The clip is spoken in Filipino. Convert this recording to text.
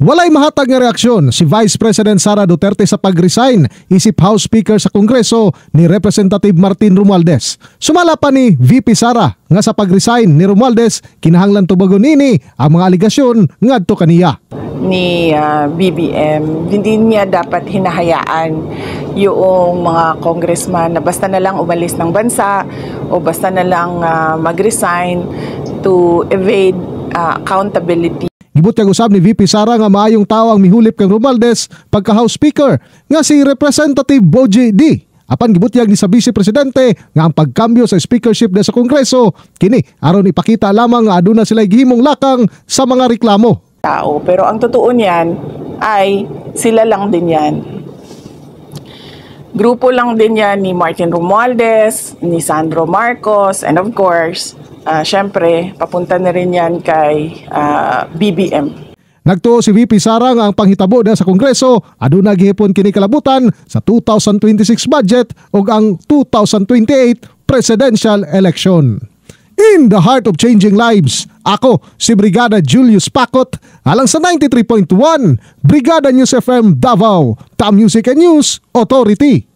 Walay mahatag nga reaksyon si Vice President Sara Duterte sa pag-resign isip House Speaker sa Kongreso ni Representative Martin Romualdez. Sumala pa ni VP Sara nga sa pag-resign ni Romualdez kinahanglan tubagon nini ang mga aligasyon ngadto kaniya. Ni BBM, hindi niya dapat hinahayaan yung mga congressman na basta na lang umalis ng bansa o basta na lang mag-resign to evade accountability. Gibot kag usab ni VP Sara nga maayong tawo ang mihulip kang Romualdez pagka House Speaker nga si Representative Boji D. Apan gibutyag ni sa Vice Presidente nga ang pagkambyo sa speakership sa Kongreso kini aron ipakita lamang nga aduna sila gihimong lakang sa mga reklamo. Pero ang totoo niyan ay sila lang din yan. Grupo lang din yan ni Martin Romualdez, ni Sandro Marcos, and of course, syempre, papunta na rin yan kay BBM. Nagtuo si VP Sara nga ang panghitabo sa Kongreso aduna gihipon kini kalabutan sa 2026 budget ug ang 2028 presidential election. In the heart of changing lives, ako si Brigada Julius Pacot alang sa 93.1 Brigada News FM Davao, The Music and News Authority.